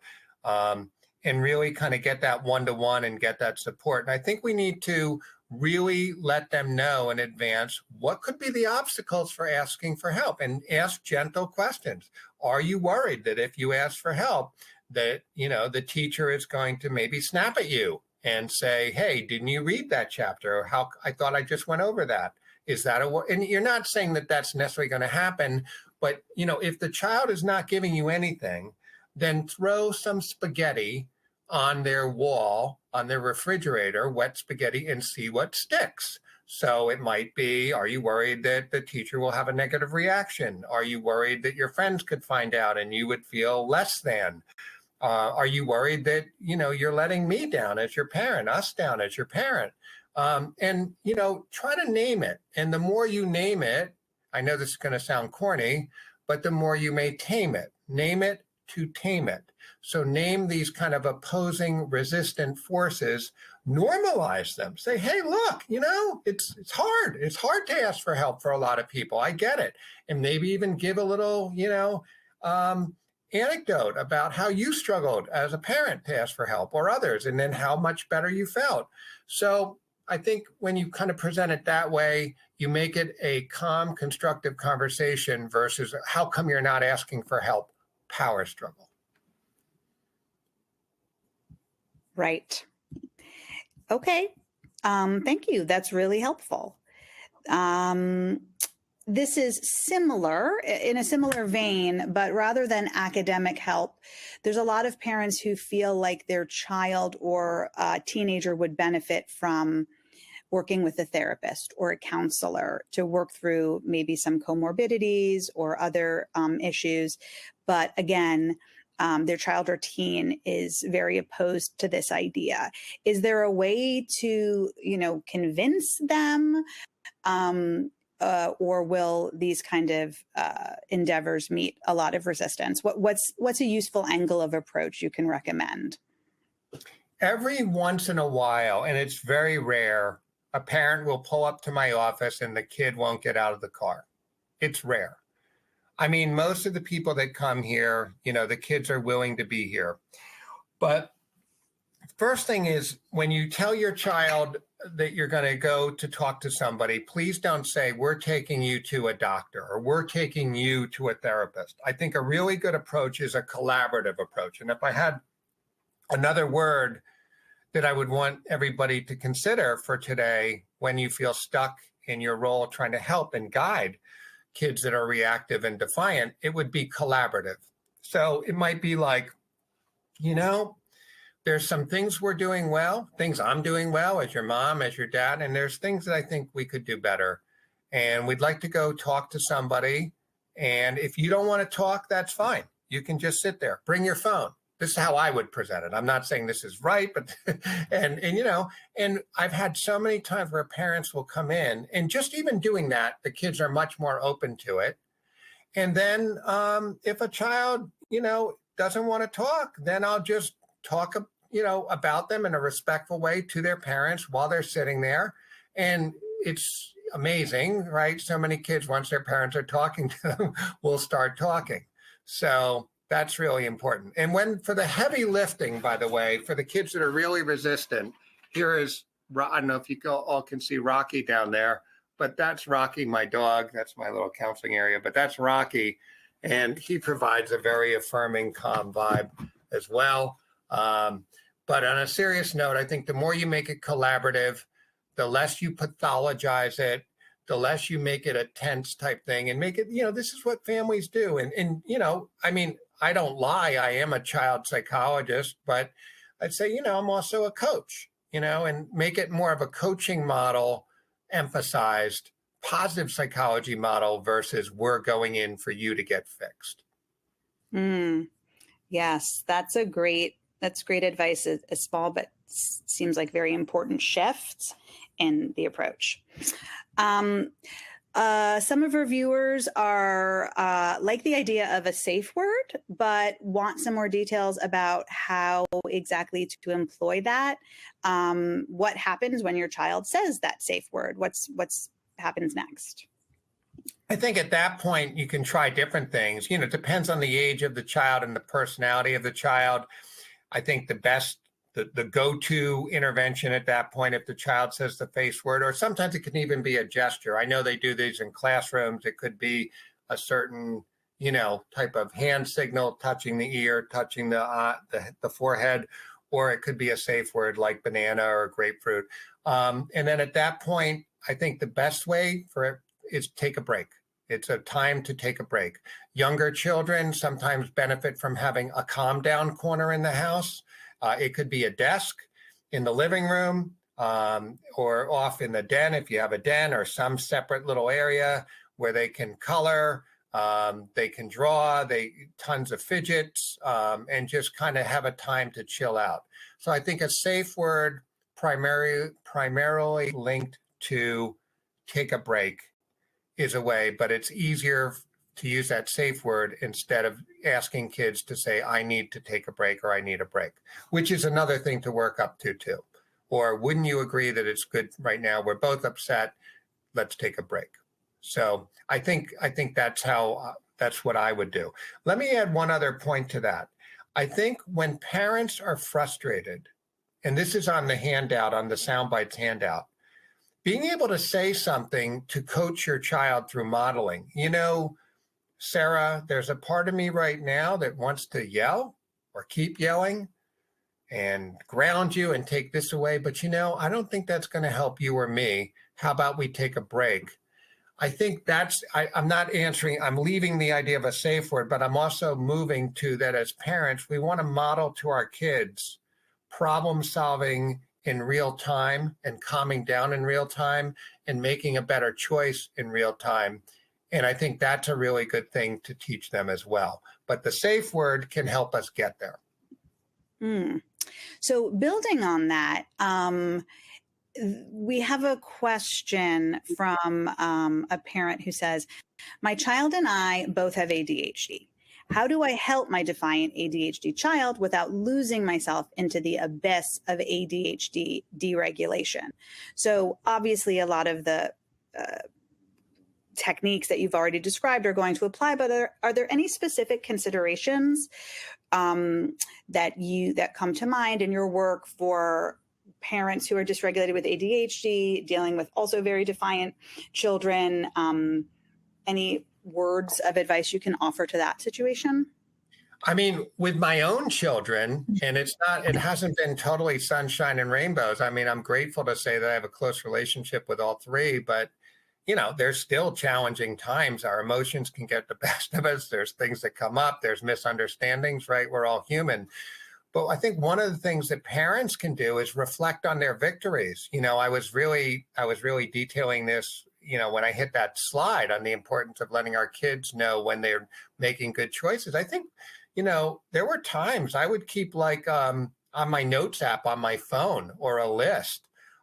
and really kind of get that one-to-one and get that support. And I think we need to really let them know in advance what could be the obstacles for asking for help, and ask gentle questions. Are you worried that if you ask for help, that, the teacher is going to maybe snap at you and say, hey, didn't you read that chapter? Or how I thought I just went over that. Is that and you're not saying that that's necessarily going to happen, but, if the child is not giving you anything, then throw some spaghetti on their wall, on their refrigerator, wet spaghetti, and see what sticks. So it might be, are you worried that the teacher will have a negative reaction? Are you worried that your friends could find out and you would feel less than? Are you worried that, you're letting me down as your parent, us down as your parent? And, try to name it. And the more you name it, I know this is going to sound corny, but the more you may tame it. Name it to tame it. So name these kind of opposing, resistant forces, normalize them. Say, hey, look, it's hard. It's hard to ask for help for a lot of people. I get it. And maybe even give a little, anecdote about how you struggled as a parent to ask for help, or others, and then how much better you felt. So I think when you kind of present it that way, you make it a calm, constructive conversation versus how come you're not asking for help? Power struggle. Right. Okay. Thank you. That's really helpful. This is similar, in a similar vein, but rather than academic help, there's a lot of parents who feel like their child or teenager would benefit from working with a therapist or a counselor to work through maybe some comorbidities or other issues. But again, their child or teen is very opposed to this idea. Is there a way to, convince them? Or will these kind of endeavors meet a lot of resistance? What's a useful angle of approach you can recommend? Every once in a while, and it's very rare, a parent will pull up to my office and the kid won't get out of the car. It's rare. I mean, most of the people that come here, the kids are willing to be here. But first thing is, when you tell your child that you're going to go to talk to somebody, please don't say, we're taking you to a doctor or we're taking you to a therapist. I think a really good approach is a collaborative approach. And if I had another word that I would want everybody to consider for today, when you feel stuck in your role trying to help and guide kids that are reactive and defiant, it would be collaborative. So it might be like, there's some things we're doing well, things I'm doing well as your mom, as your dad, and there's things that I think we could do better. And we'd like to go talk to somebody. And if you don't want to talk, that's fine. You can just sit there, bring your phone. This is how I would present it. I'm not saying this is right, but, and I've had so many times where parents will come in and just even doing that, the kids are much more open to it. And then if a child, doesn't want to talk, then I'll just talk about them in a respectful way to their parents while they're sitting there. And it's amazing, right? So many kids, once their parents are talking to them, will start talking. So that's really important. And for the heavy lifting, by the way, for the kids that are really resistant, here is, I don't know if you all can see Rocky down there, but that's Rocky, my dog. That's my little counseling area, but that's Rocky. And he provides a very affirming, calm vibe as well. But on a serious note, I think the more you make it collaborative, the less you pathologize it, the less you make it a tense type thing and make it, this is what families do. And I mean, I don't lie. I am a child psychologist, but I'd say, I'm also a coach, and make it more of a coaching model, emphasized positive psychology model versus we're going in for you to get fixed. Yes, that's great advice. A small, but seems like very important shift in the approach. Some of our viewers are like the idea of a safe word, but want some more details about how exactly to employ that. What happens when your child says that safe word? What's happens next? I think at that point, you can try different things. It depends on the age of the child and the personality of the child. I think the go-to intervention at that point, if the child says the face word, or sometimes it can even be a gesture. I know they do these in classrooms. It could be a certain, type of hand signal, touching the ear, touching the forehead, or it could be a safe word like banana or grapefruit. And then at that point, I think the best way for it is take a break. It's a time to take a break. Younger children sometimes benefit from having a calm down corner in the house. It could be a desk in the living room or off in the den if you have a den, or some separate little area where they can color, they can draw, tons of fidgets, and just kind of have a time to chill out. So I think a safe word primarily linked to take a break is a way, but it's easier to use that safe word instead of asking kids to say, I need to take a break or I need a break, which is another thing to work up to too. Or wouldn't you agree that it's good right now? We're both upset. Let's take a break. So I think that's that's what I would do. Let me add one other point to that. I think when parents are frustrated, and this is on the handout, on the Soundbites handout, being able to say something to coach your child through modeling. You know, Sarah, there's a part of me right now that wants to yell or keep yelling and ground you and take this away. But, you know, I don't think that's going to help you or me. How about we take a break? I think I'm not answering, I'm leaving the idea of a safe word, but I'm also moving to that as parents, we want to model to our kids problem solving in real time and calming down in real time and making a better choice in real time. And I think that's a really good thing to teach them as well. But the safe word can help us get there. So building on that, we have a question from a parent who says, my child and I both have ADHD. How do I help my defiant ADHD child without losing myself into the abyss of ADHD deregulation? So obviously a lot of the techniques that you've already described are going to apply, but are there any specific considerations that come to mind in your work for parents who are dysregulated with ADHD, dealing with also very defiant children? Any words of advice you can offer to that situation? I mean, with my own children, and it hasn't been totally sunshine and rainbows. I mean, I'm grateful to say that I have a close relationship with all three, but you know, there's still challenging times. Our emotions can get the best of us. There's things that come up. There's misunderstandings, right? We're all human. But I think one of the things that parents can do is reflect on their victories. You know, I was really detailing this, you know, when I hit that slide on the importance of letting our kids know when they're making good choices. I think, you know, there were times I would keep like on my notes app on my phone or a list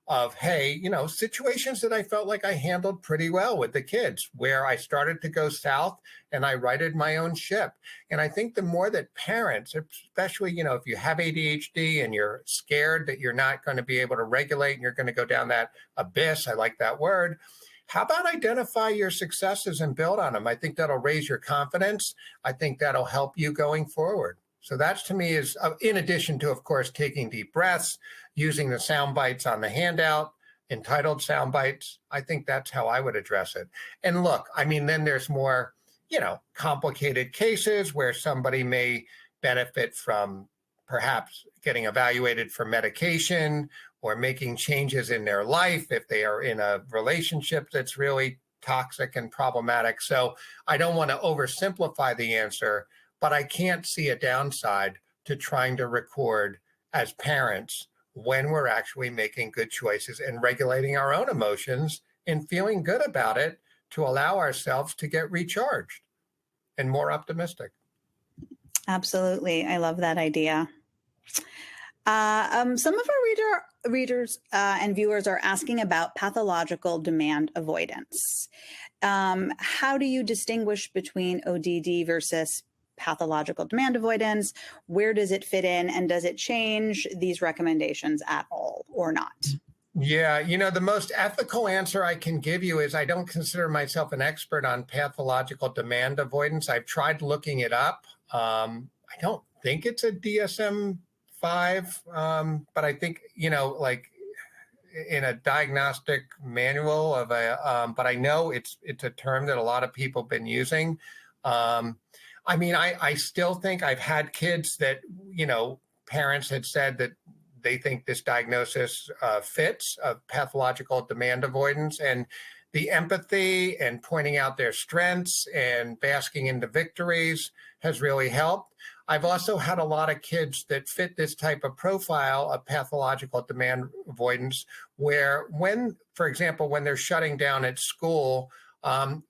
of, hey, you know, situations that I felt like I handled pretty well with the kids, where I started to go south and I righted my own ship. And I think the more that parents, especially, you know, if you have ADHD and you're scared that you're not going to be able to regulate and you're going to go down that abyss, I like that word, how about identify your successes and build on them? I think that'll raise your confidence. I think that'll help you going forward. So that's, to me, is in addition to, of course, taking deep breaths, using the sound bites on the handout, entitled sound bites. I think that's how I would address it. And look, I mean, then there's more, you know, complicated cases where somebody may benefit from perhaps getting evaluated for medication or making changes in their life if they are in a relationship that's really toxic and problematic. So I don't want to oversimplify the answer, but I can't see a downside to trying to record as parents when we're actually making good choices and regulating our own emotions and feeling good about it to allow ourselves to get recharged and more optimistic. Absolutely. I love that idea. Some of our readers and viewers are asking about pathological demand avoidance. How do you distinguish between ODD versus pathological demand avoidance? Where does it fit in? And does it change these recommendations at all or not? Yeah, you know, the most ethical answer I can give you is I don't consider myself an expert on pathological demand avoidance. I've tried looking it up. I don't think it's a DSM-5, but I think, you know, like in a diagnostic manual of but I know it's a term that a lot of people have been using. I mean, I still think I've had kids that, you know, parents had said that they think this diagnosis fits of pathological demand avoidance, and the empathy and pointing out their strengths and basking in the victories has really helped. I've also had a lot of kids that fit this type of profile of pathological demand avoidance, where when, for example, when they're shutting down at school,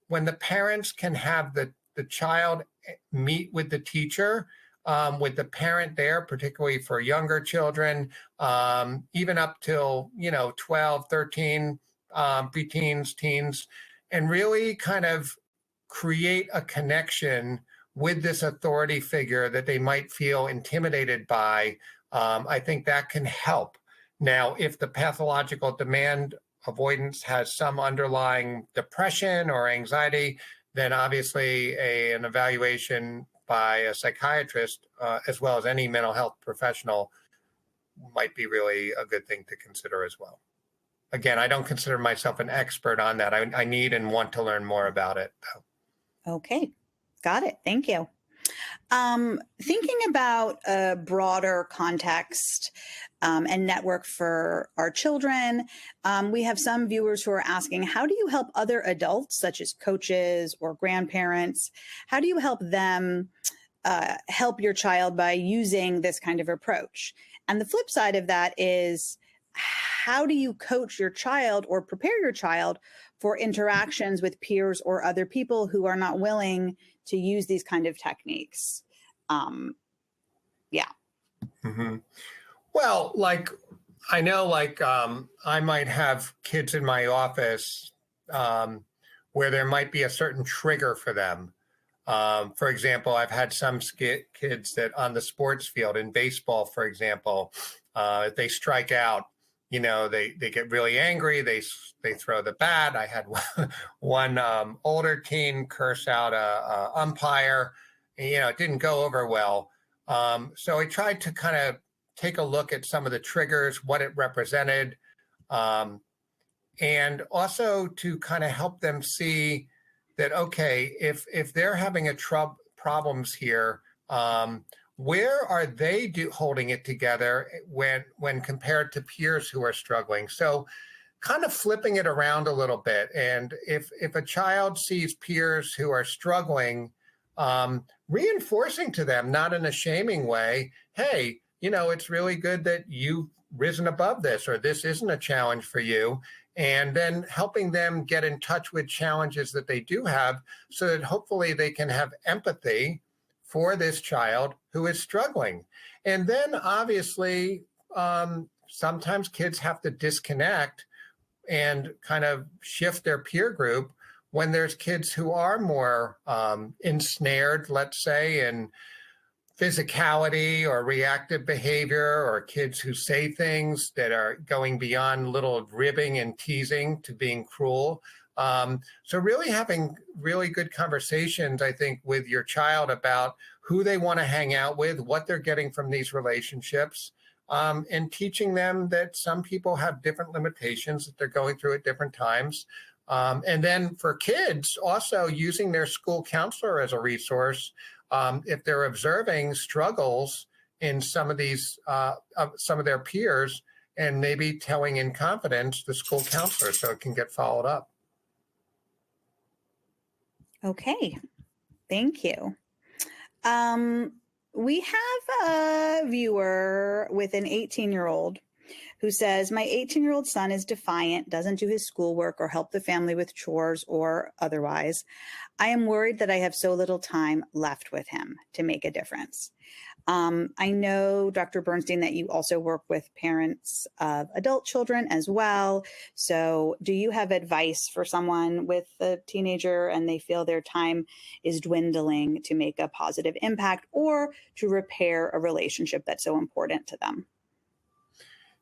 when the parents can have the child meet with the teacher, with the parent there, particularly for younger children, even up till, you know, 12, 13, preteens, teens, and really kind of create a connection with this authority figure that they might feel intimidated by. I think that can help. Now, if the pathological demand avoidance has some underlying depression or anxiety, then obviously an evaluation by a psychiatrist, as well as any mental health professional, might be really a good thing to consider as well. again, I don't consider myself an expert on that. I need and want to learn more about it, though. Okay, got it. Thank you. Thinking about a broader context and network for our children, we have some viewers who are asking, how do you help other adults, such as coaches or grandparents? How do you help them help your child by using this kind of approach? And the flip side of that is, how do you coach your child or prepare your child for interactions with peers or other people who are not willing to use these kind of techniques? Yeah. Mm-hmm. Well, I know, I might have kids in my office where there might be a certain trigger for them. For example, I've had some kids that on the sports field in baseball, for example, if they strike out, they get really angry. They throw the bat. I had one older teen curse out a umpire. It didn't go over well. So I tried to kind of take a look at some of the triggers, what it represented, and also to kind of help them see that, okay, if they're having problems here, where are they holding it together when compared to peers who are struggling? So kind of flipping it around a little bit. And if a child sees peers who are struggling, reinforcing to them, not in a shaming way, hey, it's really good that you've risen above this, or this isn't a challenge for you. And then helping them get in touch with challenges that they do have so that hopefully they can have empathy for this child who is struggling. And then obviously, sometimes kids have to disconnect and kind of shift their peer group when there's kids who are more ensnared, let's say, in physicality or reactive behavior, or kids who say things that are going beyond little ribbing and teasing to being cruel. So really having really good conversations, I think, with your child about who they want to hang out with, what they're getting from these relationships, and teaching them that some people have different limitations that they're going through at different times. And then for kids, also using their school counselor as a resource if they're observing struggles in some of these, some of their peers, and maybe telling in confidence the school counselor so it can get followed up. Okay, thank you. We have a viewer with an 18-year-old who says, my 18-year-old son is defiant, doesn't do his schoolwork or help the family with chores or otherwise. I am worried that I have so little time left with him to make a difference. I know, Dr. Bernstein, that you also work with parents of adult children as well. So do you have advice for someone with a teenager and they feel their time is dwindling to make a positive impact or to repair a relationship that's so important to them?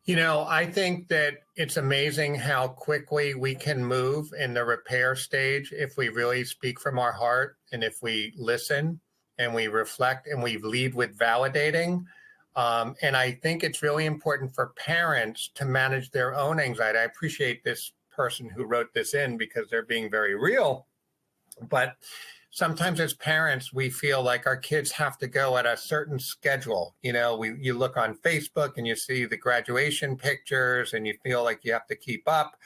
I think that it's amazing how quickly we can move in the repair stage if we really speak from our heart and if we listen and we reflect and we lead with validating. And I think it's really important for parents to manage their own anxiety. I appreciate this person who wrote this in because they're being very real. But sometimes as parents, we feel like our kids have to go at a certain schedule. You look on Facebook and you see the graduation pictures and you feel like you have to keep up.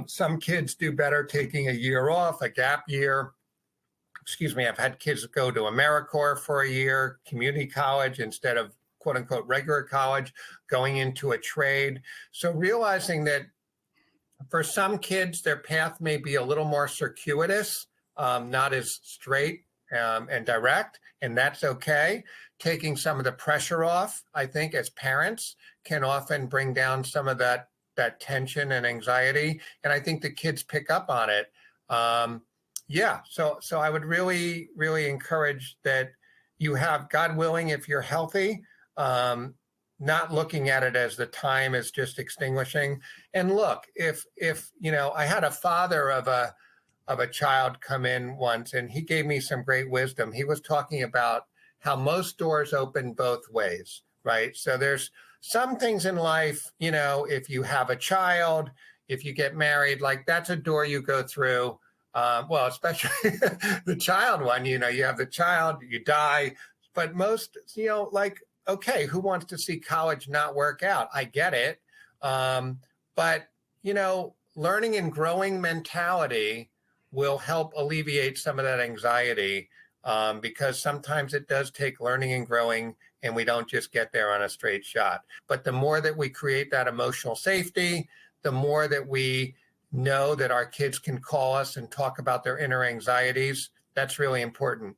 Some kids do better taking a year off, a gap year. I've had kids go to AmeriCorps for a year, community college instead of quote unquote regular college, going into a trade. So realizing that for some kids, their path may be a little more circuitous, not as straight and direct, and that's okay. Taking some of the pressure off, I think, as parents can often bring down some of that tension and anxiety, and I think the kids pick up on it. So I would really, really encourage that you have, God willing, if you're healthy, not looking at it as the time is just extinguishing. And look, if I had a father of a child come in once, and he gave me some great wisdom. He was talking about how most doors open both ways, right? So there's some things in life, if you have a child, if you get married, like that's a door you go through. Well, especially the child one, you have the child, you die, but most, like, okay, who wants to see college not work out? I get it. But, learning and growing mentality will help alleviate some of that anxiety, because sometimes it does take learning and growing, and we don't just get there on a straight shot. But the more that we create that emotional safety, the more that we know that our kids can call us and talk about their inner anxieties, that's really important.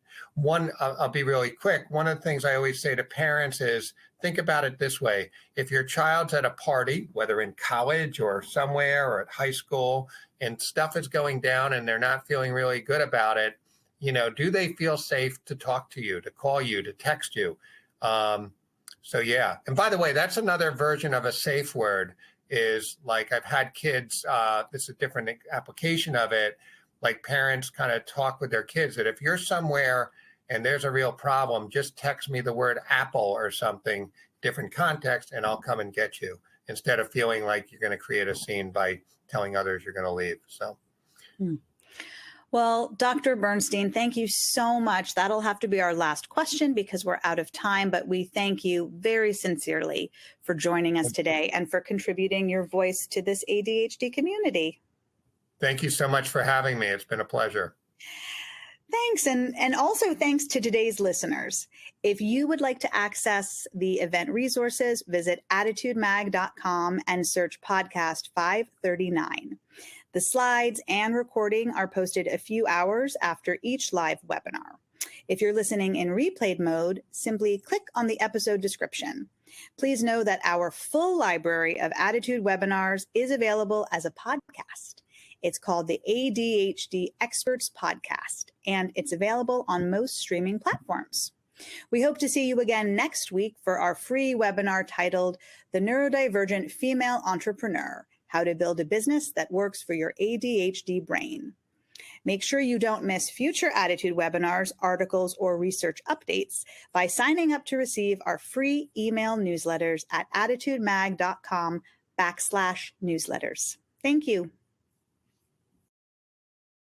I'll be really quick. One of the things I always say to parents is, think about it this way. If your child's at a party, whether in college or somewhere or at high school, and stuff is going down and they're not feeling really good about it, do they feel safe to talk to you, to call you, to text you? So yeah. And by the way, that's another version of a safe word, is like I've had kids, this is a different application of it, like parents kind of talk with their kids that if you're somewhere and there's a real problem, just text me the word apple or something, different context, and I'll come and get you, instead of feeling like you're going to create a scene by telling others you're going to leave. So. Well, Dr. Bernstein, thank you so much. That'll have to be our last question because we're out of time, but we thank you very sincerely for joining us today and for contributing your voice to this ADHD community. Thank you so much for having me. It's been a pleasure. Thanks. And also thanks to today's listeners. If you would like to access the event resources, visit ADDitudeMag.com and search podcast 539. The slides and recording are posted a few hours after each live webinar. If you're listening in replayed mode, simply click on the episode description. Please know that our full library of ADDitude webinars is available as a podcast. It's called the ADHD Experts podcast, and it's available on most streaming platforms. We hope to see you again next week for our free webinar titled The Neurodivergent Female Entrepreneur: How to Build a Business That Works for Your ADHD Brain. Make sure you don't miss future ADDitude webinars, articles, or research updates by signing up to receive our free email newsletters at ADDitudemag.com/newsletters. Thank you.